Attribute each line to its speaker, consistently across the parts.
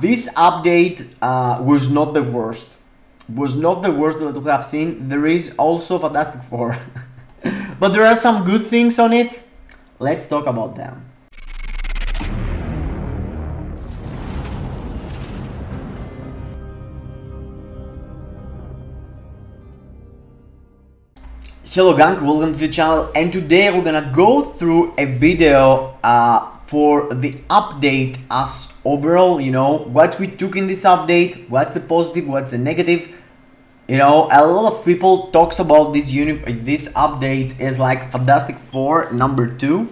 Speaker 1: this update was not the worst. Was not the worst that we have seen. There is also Fantastic Four. But there are some good things on it. Let's talk about them. Hello gang, welcome to the channel, and today we're gonna go through a video for the update as overall, what we took in this update, what's the positive, what's the negative. A lot of people talks about this update is like Fantastic Four #2.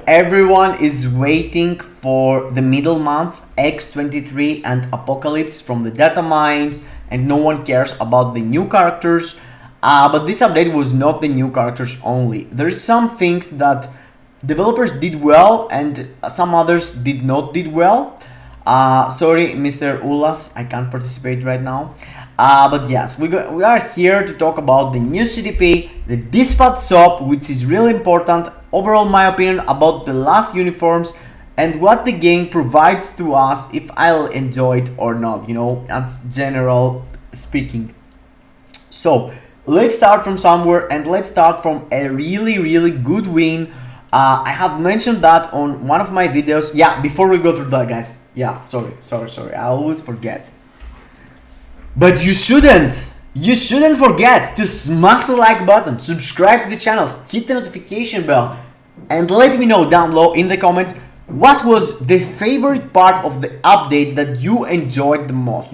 Speaker 1: Everyone is waiting for the middle month, X-23 and Apocalypse from the data mines, and no one cares about the new characters. But this update was not the new characters only. There is some things that developers did well and some others did not did well. Sorry, Mr. Ulas, I can't participate right now. But yes, we are here to talk about the new CDP, the Dispatch Shop, which is really important. Overall, my opinion about the last uniforms and what the game provides to us, if I'll enjoy it or not. That's general speaking. So let's start from somewhere, and let's start from a really good win. I have mentioned that on one of my videos. Yeah, before we go through that, guys. Yeah, sorry. I always forget. But you shouldn't forget to smash the like button, subscribe to the channel, hit the notification bell, and let me know down below in the comments what was the favorite part of the update that you enjoyed the most.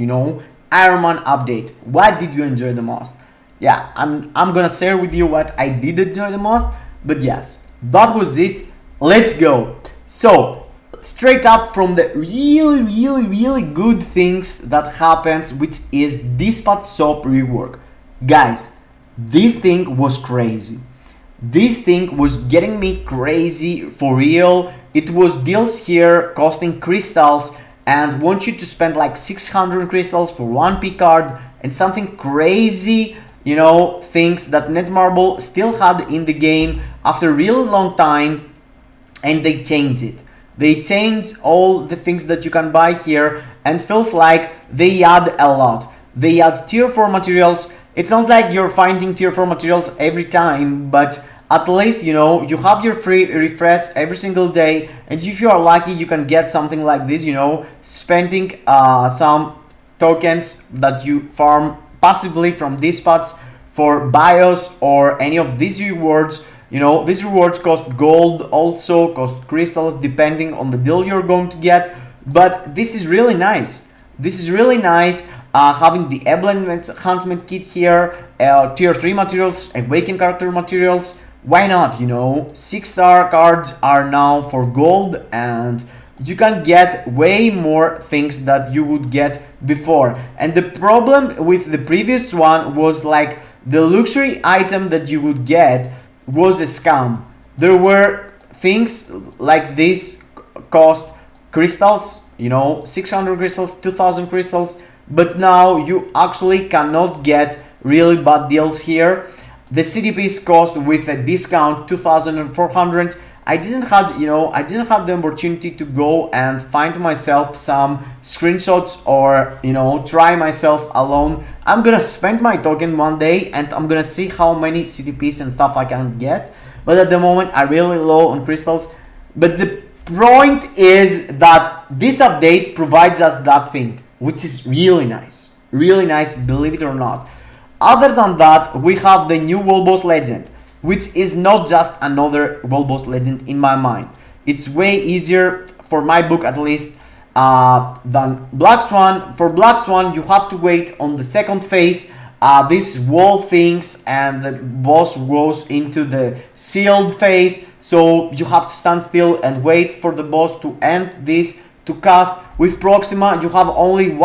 Speaker 1: Iron Man update. What did you enjoy the most? Yeah, I'm gonna share with you what I did enjoy the most, but yes, that was it. Let's go. So straight up from the really good things that happens, which is Dispatch Shop rework. Guys, this thing was crazy. This thing was getting me crazy for real. It was deals here costing crystals and want you to spend like 600 crystals for one P card and something crazy, things that Netmarble still had in the game after a really long time, and they changed it. They changed all the things that you can buy here, and feels like they add a lot. They add tier 4 materials. It's not like you're finding tier 4 materials every time, but at least, you have your free refresh every single day, and if you are lucky, you can get something like this, spending some tokens that you farm passively from Dispatch for BIOS or any of these rewards. These rewards cost gold, also cost crystals, depending on the deal you're going to get. But this is really nice. Having the Emblem Enhancement Kit here, tier 3 materials, Awakened character materials. Why not? 6-star cards are now for gold, and you can get way more things that you would get before. And the problem with the previous one was like the luxury item that you would get was a scam. There were things like this cost crystals, 600 crystals, 2000 crystals, but now you actually cannot get really bad deals here. The CDPs cost with a discount 2400. I didn't have the opportunity to go and find myself some screenshots or try myself alone. I'm gonna spend my token one day and I'm gonna see how many CDPs and stuff I can get. But at the moment I'm really low on crystals. But the point is that this update provides us that thing, which is really nice, believe it or not. Other than that, we have the new World Boss Legend, which is not just another World Boss Legend in my mind. It's way easier, for my book at least, than Black Swan. For Black Swan, you have to wait on the second phase, these wall things, and the boss goes into the sealed phase, so you have to stand still and wait for the boss to end this to cast. With Proxima, you have only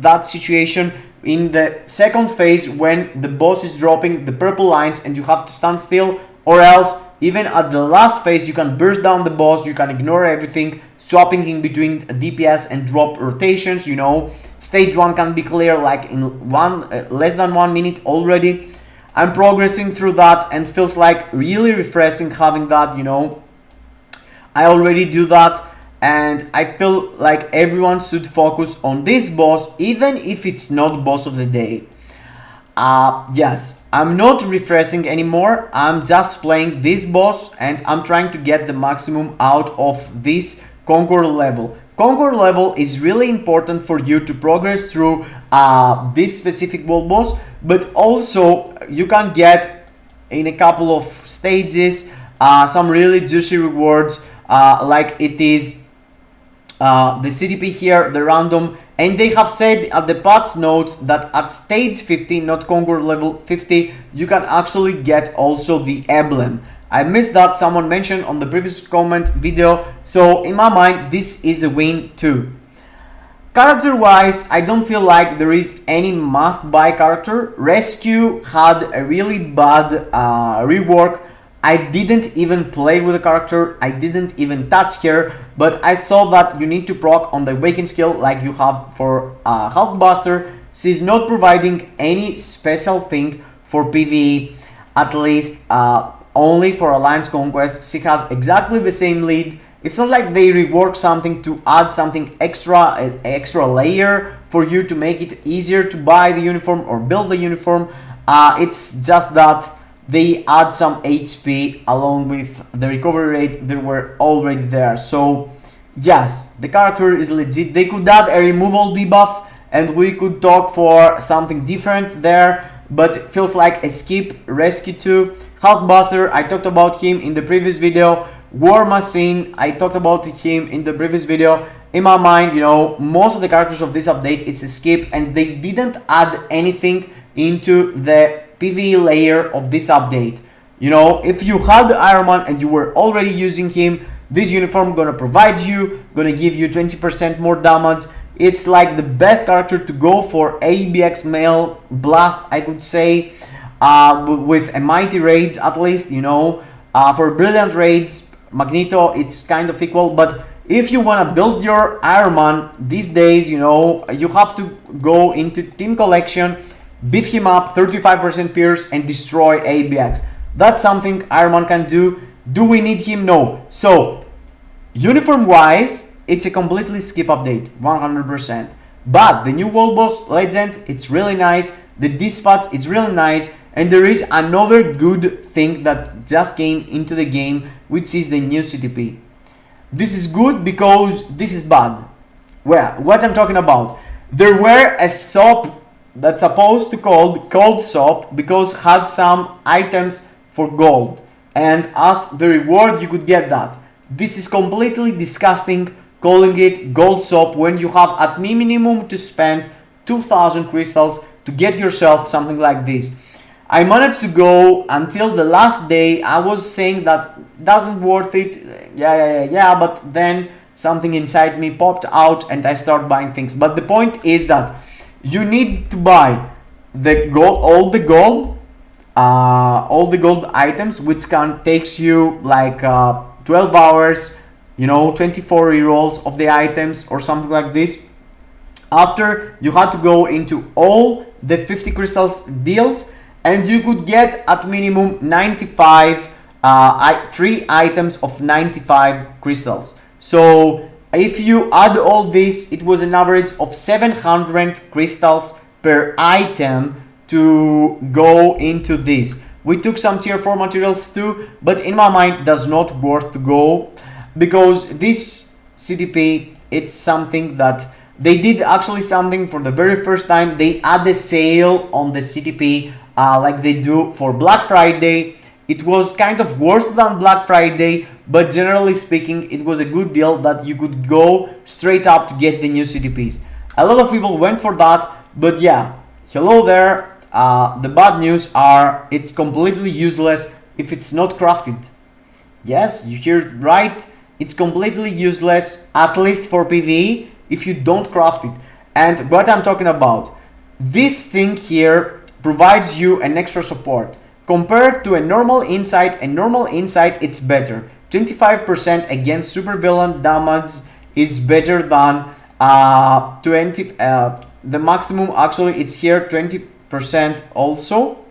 Speaker 1: that situation in the second phase when the boss is dropping the purple lines and you have to stand still, or else even at the last phase you can burst down the boss, you can ignore everything, swapping in between DPS and drop rotations. Stage 1 can be clear like in less than 1 minute already. I'm progressing through that and feels like really refreshing having that. I already do that. and I feel like everyone should focus on this boss, even if it's not boss of the day. Yes, I'm not refreshing anymore. I'm just playing this boss and I'm trying to get the maximum out of this Conquer level. Conquer level is really important for you to progress through this specific world boss, but also you can get in a couple of stages some really juicy rewards, like it is the CDP here, the random, and they have said at the patch notes that at stage 50, not Conquer level 50, you can actually get also the emblem. I missed that, someone mentioned on the previous comment video, so in my mind this is a win too. Character wise, I don't feel like there is any must buy character. Rescue had a really bad rework. I didn't even play with the character, I didn't even touch her, but I saw that you need to proc on the Awaken skill like you have for Hulkbuster. She's not providing any special thing for PvE, at least only for Alliance Conquest. She has exactly the same lead. It's not like they rework something to add something extra, an extra layer for you to make it easier to buy the uniform or build the uniform. It's just that they add some HP along with the recovery rate that were already there. So yes, the character is legit. They could add a removal debuff and we could talk for something different there, but it feels like a skip. Rescue 2, Hulkbuster, I talked about him in the previous video. War Machine, I talked about him in the previous video. In my mind, you know, most of the characters of this update, it's a skip, and they didn't add anything into the PvE layer of this update. You know, if you had the Iron Man and you were already using him, this uniform gonna provide you, gonna give you 20% more damage. It's like the best character to go for ABX male blast, I could say, with a mighty rage at least, you know. For brilliant rage, Magneto, it's kind of equal, but if you wanna build your Iron Man these days, you know, you have to go into Team Collection, beef him up, 35% pierce, and destroy ABX. That's something Iron Man can do. Do we need him? No. So, uniform wise, it's a completely skip update, 100%. But the new World Boss Legend, it's really nice. The Dispatch, it's really nice. And there is another good thing that just came into the game, which is the new CTP. This is good because this is bad. Well, what I'm talking about, there were a shop that's supposed to called Cold Shop because had some items for gold, and as the reward you could get that. This is completely disgusting calling it Gold Shop when you have at minimum to spend 2000 crystals to get yourself something like this. I managed to go until the last day. I was saying that doesn't worth it, yeah, but then something inside me popped out and I started buying things. But the point is that you need to buy the gold, all the gold items, which takes you like 12 hours, you know, 24 rerolls of the items or something like this. After, you had to go into all the 50 crystals deals, and you could get at minimum 95 3 items of 95 crystals. So if you add all this, it was an average of 700 crystals per item to go into this. We took some tier 4 materials too, but in my mind does not worth to go, because this CDP, it's something that they did actually something for the very first time. They add a sale on the CDP like they do for Black Friday. It was kind of worse than Black Friday, but generally speaking, it was a good deal that you could go straight up to get the new CDPs. A lot of people went for that, but yeah, hello there. The bad news are it's completely useless if it's not crafted. Yes, you hear it right. It's completely useless, at least for PvE, if you don't craft it. And what I'm talking about, this thing here provides you an extra support. Compared to a normal insight, it's better. 25% against supervillain damage is better than 20. The maximum actually it's here 20% also.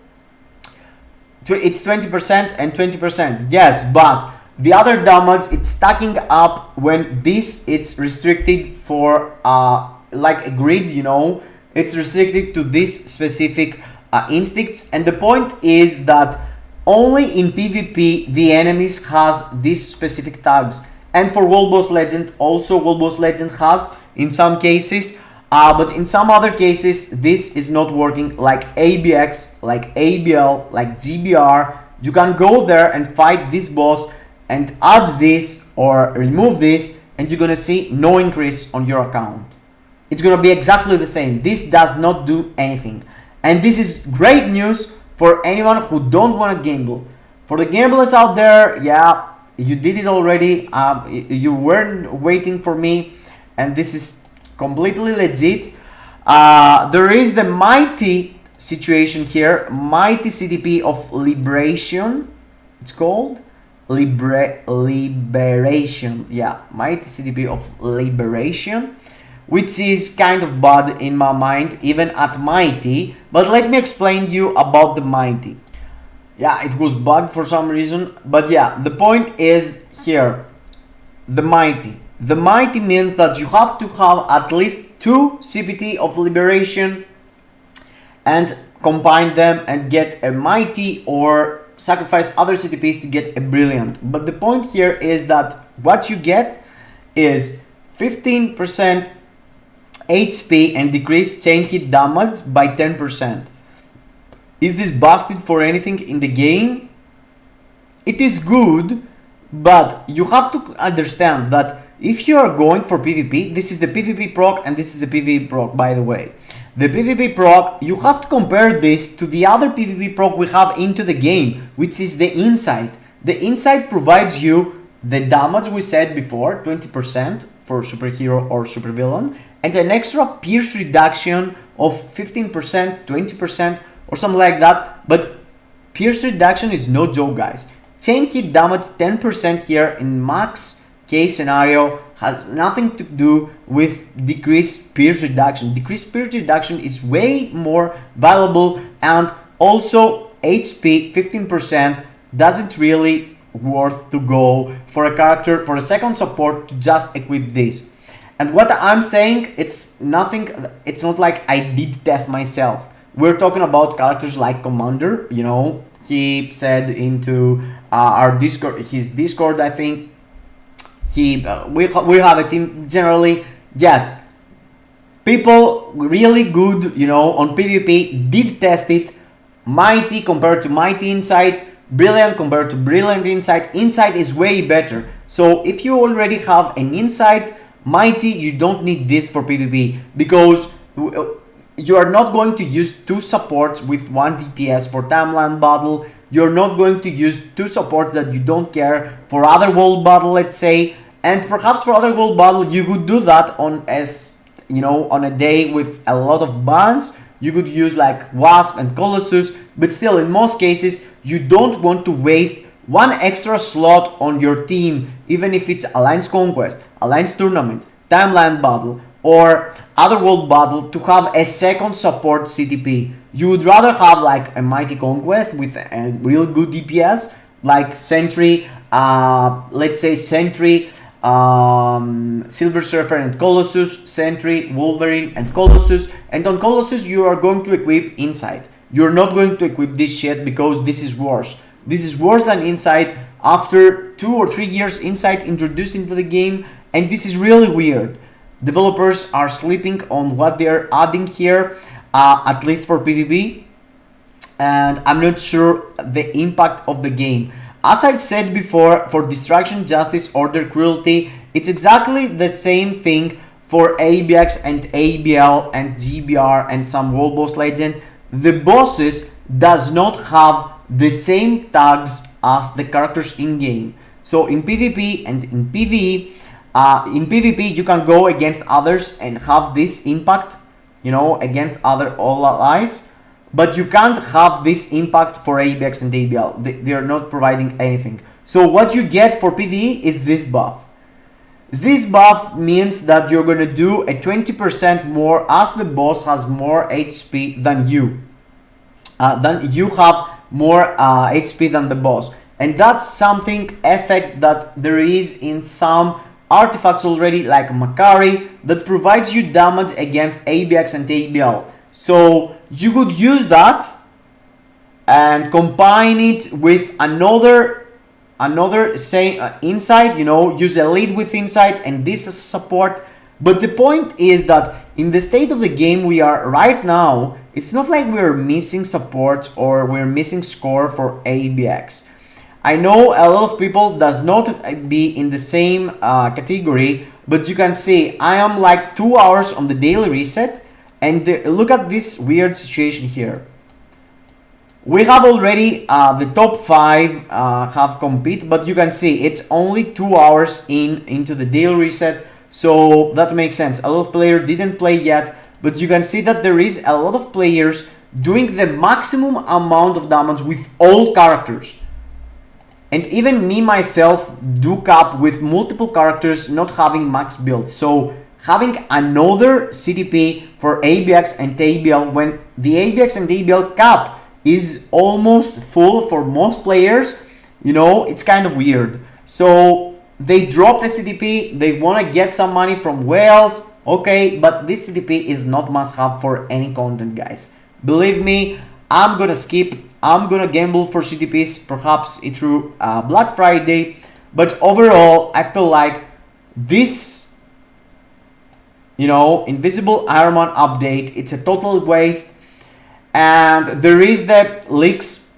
Speaker 1: It's 20% and 20%. Yes, but The other damage, it's stacking up when this it's restricted for like a grid, you know, it's restricted to this specific instincts. And the point is that only in PvP the enemies has these specific tags, and for World Boss Legend also World Boss Legend has in some cases, but in some other cases this is not working, like ABX, like ABL, like GBR. You can go there and fight this boss and add this or remove this, and you're gonna see no increase on your account. It's gonna be exactly the same. This does not do anything, and this is great news for anyone who don't want to gamble. For the gamblers out there, yeah, you did it already. You weren't waiting for me, and this is completely legit. There is the mighty situation here, mighty CDP of liberation. It's called liberation. Yeah, mighty CDP of liberation, which is kind of bad in my mind, even at mighty. But let me explain you about the mighty. Yeah, it was bugged for some reason, but yeah, the point is here, the mighty. The mighty means that you have to have at least 2 CPT of liberation and combine them and get a mighty, or sacrifice other CTPs to get a brilliant. But the point here is that what you get is 15% HP and decreased chain hit damage by 10%. Is this busted for anything in the game? It is good, but you have to understand that if you are going for PvP, this is the PvP proc and this is the PvP proc, by the way. The PvP proc, you have to compare this to the other PvP proc we have into the game, which is the insight. The insight provides you the damage we said before, 20% for superhero or supervillain, and an extra pierce reduction of 15%, 20% or something like that. But pierce reduction is no joke, guys. Chain hit damage 10% here in max case scenario has nothing to do with decreased pierce reduction. Decreased pierce reduction is way more valuable, and also HP 15% doesn't really worth to go for a character, for a second support to just equip this. And what I'm saying, it's nothing, it's not like I did test myself. We're talking about characters like Commander, you know, he said into our Discord, his Discord, I think, we have a team generally, yes, people really good, you know, on PvP did test it. Mighty compared to mighty insight, brilliant compared to brilliant insight. Insight is way better. So if you already have an insight, mighty, you don't need this for PvP, because you are not going to use 2 supports with 1 DPS for timeline battle. You're not going to use 2 supports that you don't care for other world battle, let's say. And perhaps for other world battle you could do that on, as you know, on a day with a lot of bans. You could use like Wasp and Colossus, but still in most cases you don't want to waste 1 extra slot on your team, even if it's Alliance Conquest, Alliance Tournament, Timeline Battle or other world battle, to have a second support CTP. You would rather have like a Mighty Conquest with a real good DPS, like Sentry, let's say Sentry, Silver Surfer and Colossus, Sentry, Wolverine and Colossus. And on Colossus you are going to equip Insight. You're not going to equip this shit because this is worse. This is worse than Insight after 2 or 3 years Insight introduced into the game, and this is really weird. Developers are sleeping on what they're adding here, at least for PvP, and I'm not sure the impact of the game. As I said before, for Distraction, Justice, Order, Cruelty, it's exactly the same thing for ABX and ABL and GBR and some World Boss Legend. The bosses does not have the same tags as the characters in game. So in PvP and in PvE, in PvP you can go against others and have this impact, you know, against other all allies, but you can't have this impact for ABX and ABL. They are not providing anything. So what you get for PvE is this buff. This buff means that you're gonna do a 20% more as the boss has more HP than you. You have more HP than the boss. and that's something effect that there is in some artifacts already, like Makari, that provides you damage against ABX and ABL. So you could use that and combine it with another say insight, you know, use a lead with insight and this as support. But the point is that in the state of the game we are right now, it's not like we're missing support or we're missing score for ABX. I know a lot of people does not be in the same category, but you can see I am like 2 hours on the daily reset, and look at this weird situation here. We have already the top 5 have compete, but you can see it's only 2 hours into the daily reset, so that makes sense. A lot of players didn't play yet, but you can see that there is a lot of players doing the maximum amount of damage with all characters. And even me myself do cap with multiple characters not having max builds. So having another CTP for ABX and ABL when the ABX and ABL cap is almost full for most players, you know, it's kind of weird. So they dropped a CTP, they want to get some money from whales, okay, but this CTP is not must have for any content, guys. Believe me, I'm gonna skip, I'm gonna gamble for CTPs, perhaps through Black Friday, but overall I feel like this, you know, Invisible Iron Man update, it's a total waste. And there is the leaks,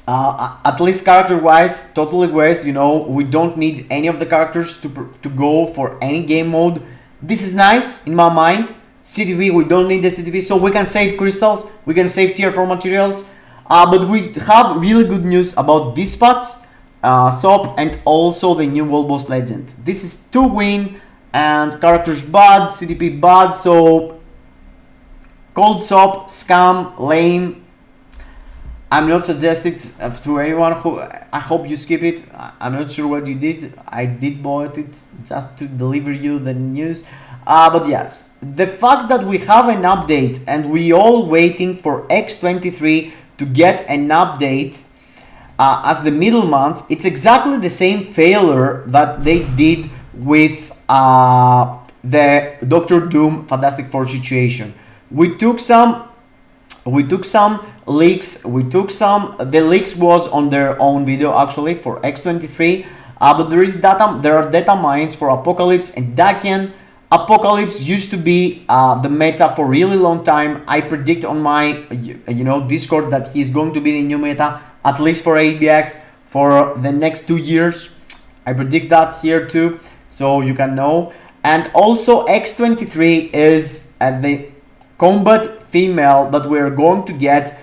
Speaker 1: at least character wise, totally waste. You know, we don't need any of the characters to go for any game mode. This is nice in my mind. CTP, we don't need the CTP, so we can save crystals, we can save tier 4 materials. But we have really good news about Dispatch, SOP, and also the new World Boss Legend. This is 2 win, and characters bad, CTP bad, so Cold SOP, scam, lame. I'm not suggesting it to anyone who, I hope you skip it. I'm not sure what you did. I did bought it just to deliver you the news. But yes, the fact that we have an update and we all waiting for X23 to get an update as the middle month, it's exactly the same failure that they did with the Doctor Doom Fantastic Four situation. We took some leaks, the leaks was on their own video actually for X23, but there are data mines for Apocalypse and Dakian. Apocalypse used to be the meta for a really long time. I predict on my Discord that he's going to be the new meta, at least for ABX, for the next 2 years. I predict that here too, so you can know. And also X23 is the combat female that we're going to get,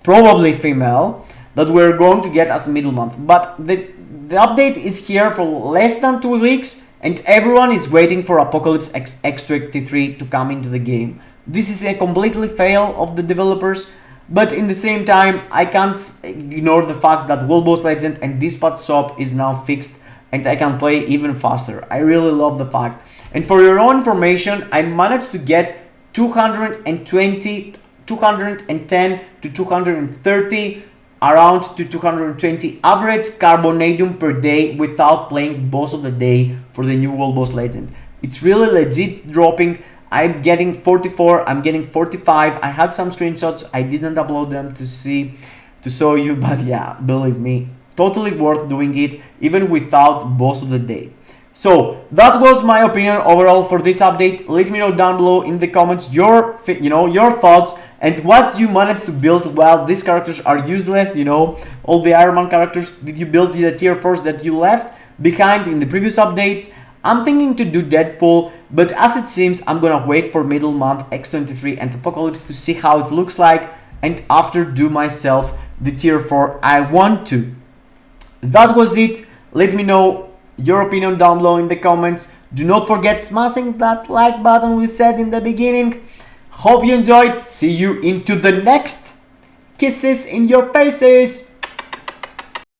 Speaker 1: probably female, that we're going to get as middle month. But the update is here for less than 2 weeks, and everyone is waiting for Apocalypse X23 to come into the game. This is a completely fail of the developers, but in the same time, I can't ignore the fact that World Boss Legend and Dispatch SOP is now fixed, and I can play even faster. I really love the fact. And for your own information, I managed to get 220, 210 to 230, around to 220 average carbonadium per day without playing boss of the day for the new World Boss Legend. It's really legit dropping. I'm getting 44, I'm getting 45. I had some screenshots, I didn't upload them to show you, but yeah, believe me, totally worth doing it even without boss of the day. So that was my opinion overall for this update. Let me know down below in the comments your thoughts and what you managed to build. Well, these characters are useless, you know, all the Iron Man characters. Did you build the tier 4s that you left behind in the previous updates? I'm thinking to do Deadpool, but as it seems, I'm gonna wait for middle month X23 and Apocalypse to see how it looks like, and after do myself the tier 4 I want to. That was it. Let me know your opinion down below in the comments. Do not forget smashing that like button we said in the beginning. Hope you enjoyed. See you into the next. Kisses in your faces.